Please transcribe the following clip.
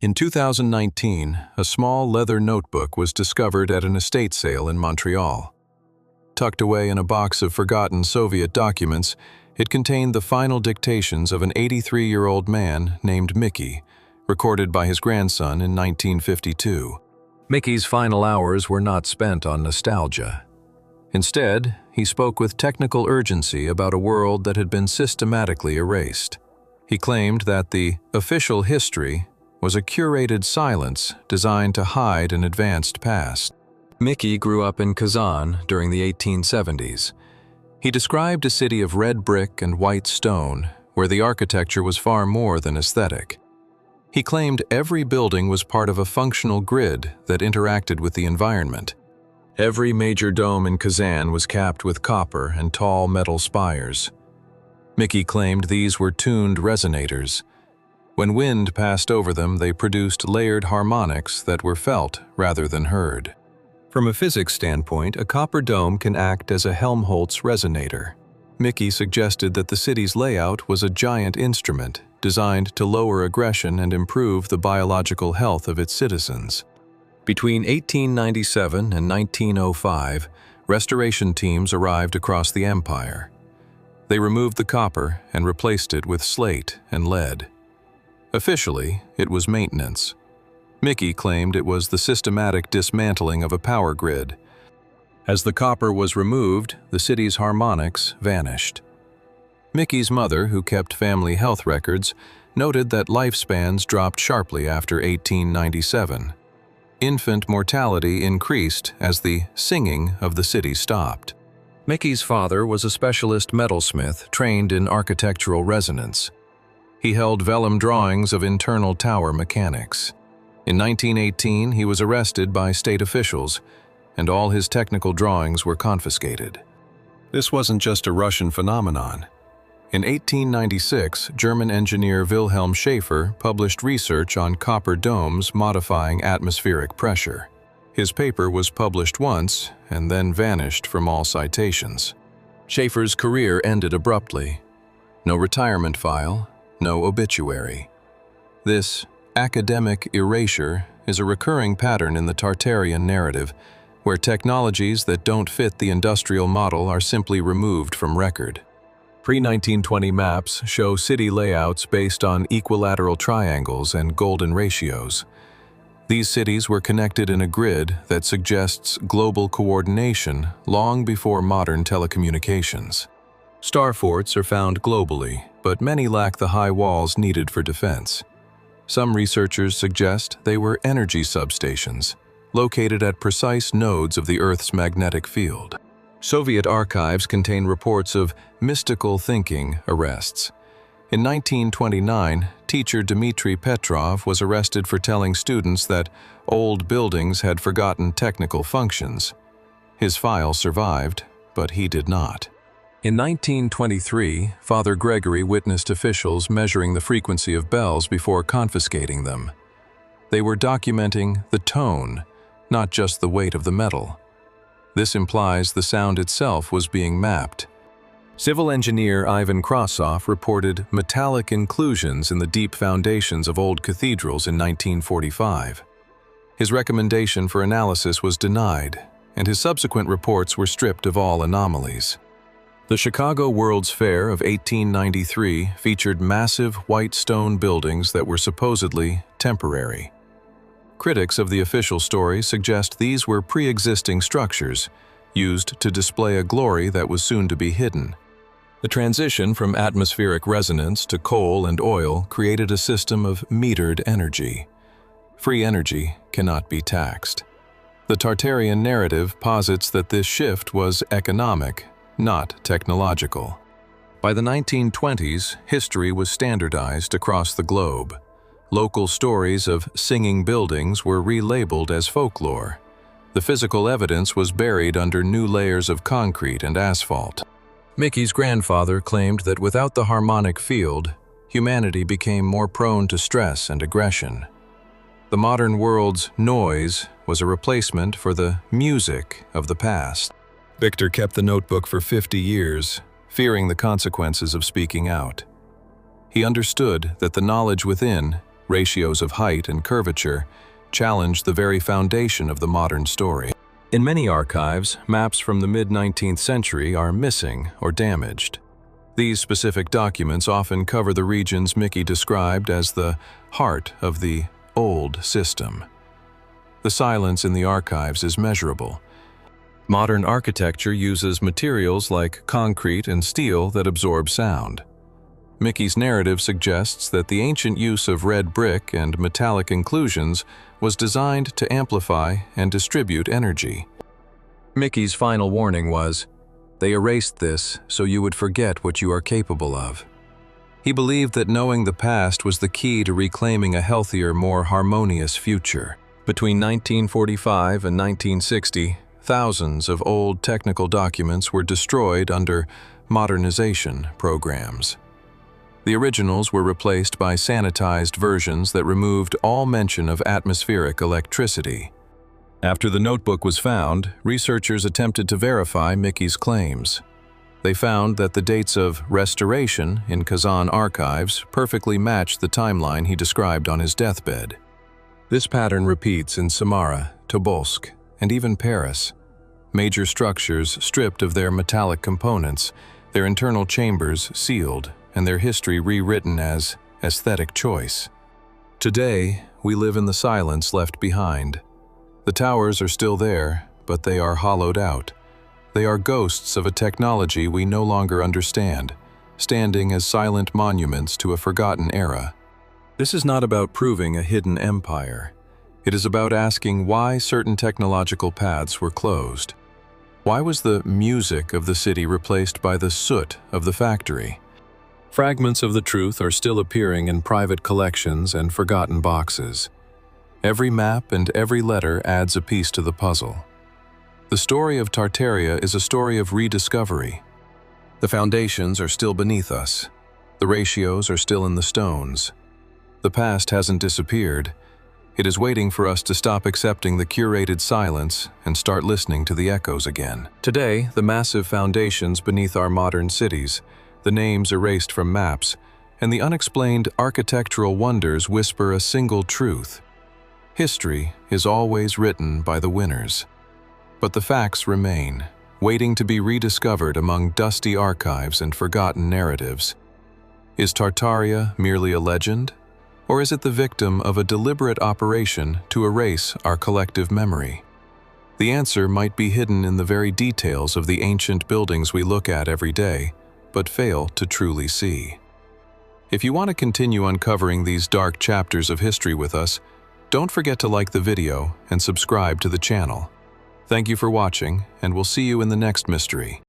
In 2019, a small leather notebook was discovered at an estate sale in Montreal. Tucked away in a box of forgotten Soviet documents, it contained the final dictations of an 83-year-old man named Mickey, recorded by his grandson in 1952. Mickey's final hours were not spent on nostalgia. Instead, he spoke with technical urgency about a world that had been systematically erased. He claimed that the official history was a curated silence designed to hide an advanced past. Mickey grew up in Kazan during the 1870s. He described a city of red brick and white stone, where the architecture was far more than aesthetic. He claimed every building was part of a functional grid that interacted with the environment. Every major dome in Kazan was capped with copper and tall metal spires. Mickey claimed these were tuned resonators. When wind passed over them, they produced layered harmonics that were felt rather than heard. From a physics standpoint, a copper dome can act as a Helmholtz resonator. Mickey suggested that the city's layout was a giant instrument designed to lower aggression and improve the biological health of its citizens. Between 1897 and 1905, restoration teams arrived across the empire. They removed the copper and replaced it with slate and lead. Officially, it was maintenance. Mickey claimed it was the systematic dismantling of a power grid. As the copper was removed, the city's harmonics vanished. Mickey's mother, who kept family health records, noted that lifespans dropped sharply after 1897. Infant mortality increased as the singing of the city stopped. Mickey's father was a specialist metalsmith trained in architectural resonance. He held vellum drawings of internal tower mechanics. In 1918, he was arrested by state officials, and all his technical drawings were confiscated. This wasn't just a Russian phenomenon. In 1896, German engineer Wilhelm Schaefer published research on copper domes modifying atmospheric pressure. His paper was published once and then vanished from all citations. Schaefer's career ended abruptly. No retirement file, no obituary. This academic erasure is a recurring pattern in the Tartarian narrative, where technologies that don't fit the industrial model are simply removed from record. Pre-1920 maps show city layouts based on equilateral triangles and golden ratios. These cities were connected in a grid that suggests global coordination long before modern telecommunications. Star forts are found globally, but many lack the high walls needed for defense. Some researchers suggest they were energy substations, located at precise nodes of the Earth's magnetic field. Soviet archives contain reports of mystical thinking arrests. In 1929, teacher Dmitry Petrov was arrested for telling students that old buildings had forgotten technical functions. His file survived, but he did not. In 1923, Father Gregory witnessed officials measuring the frequency of bells before confiscating them. They were documenting the tone, not just the weight of the metal. This implies the sound itself was being mapped. Civil engineer Ivan Krasov reported metallic inclusions in the deep foundations of old cathedrals in 1945. His recommendation for analysis was denied, and his subsequent reports were stripped of all anomalies. The Chicago World's Fair of 1893 featured massive white stone buildings that were supposedly temporary. Critics of the official story suggest these were pre-existing structures, used to display a glory that was soon to be hidden. The transition from atmospheric resonance to coal and oil created a system of metered energy. Free energy cannot be taxed. The Tartarian narrative posits that this shift was economic, not technological. By the 1920s, history was standardized across the globe. Local stories of singing buildings were relabeled as folklore. The physical evidence was buried under new layers of concrete and asphalt. Mickey's grandfather claimed that without the harmonic field, humanity became more prone to stress and aggression. The modern world's noise was a replacement for the music of the past. Victor kept the notebook for 50 years, fearing the consequences of speaking out. He understood that the knowledge within ratios of height and curvature, challenge the very foundation of the modern story. In many archives, maps from the mid-19th century are missing or damaged. These specific documents often cover the regions Mickey described as the heart of the old system. The silence in the archives is measurable. Modern architecture uses materials like concrete and steel that absorb sound. Mickey's narrative suggests that the ancient use of red brick and metallic inclusions was designed to amplify and distribute energy. Mickey's final warning was, "They erased this so you would forget what you are capable of." He believed that knowing the past was the key to reclaiming a healthier, more harmonious future. Between 1945 and 1960, thousands of old technical documents were destroyed under modernization programs. The originals were replaced by sanitized versions that removed all mention of atmospheric electricity. After the notebook was found, researchers attempted to verify Mickey's claims. They found that the dates of restoration in Kazan archives perfectly matched the timeline he described on his deathbed. This pattern repeats in Samara, Tobolsk, and even Paris. Major structures stripped of their metallic components, their internal chambers sealed, and their history rewritten as aesthetic choice. Today, we live in the silence left behind. The towers are still there, but they are hollowed out. They are ghosts of a technology we no longer understand, standing as silent monuments to a forgotten era. This is not about proving a hidden empire. It is about asking why certain technological paths were closed. Why was the music of the city replaced by the soot of the factory? Fragments of the truth are still appearing in private collections and forgotten boxes. Every map and every letter adds a piece to the puzzle. The story of Tartaria is a story of rediscovery. The foundations are still beneath us. The ratios are still in the stones. The past hasn't disappeared. It is waiting for us to stop accepting the curated silence and start listening to the echoes again. Today, the massive foundations beneath our modern cities, the names erased from maps, and the unexplained architectural wonders whisper a single truth. History is always written by the winners. But the facts remain, waiting to be rediscovered among dusty archives and forgotten narratives. Is Tartaria merely a legend? Or is it the victim of a deliberate operation to erase our collective memory? The answer might be hidden in the very details of the ancient buildings we look at every day, but fail to truly see. If you want to continue uncovering these dark chapters of history with us, don't forget to like the video and subscribe to the channel. Thank you for watching, and we'll see you in the next mystery.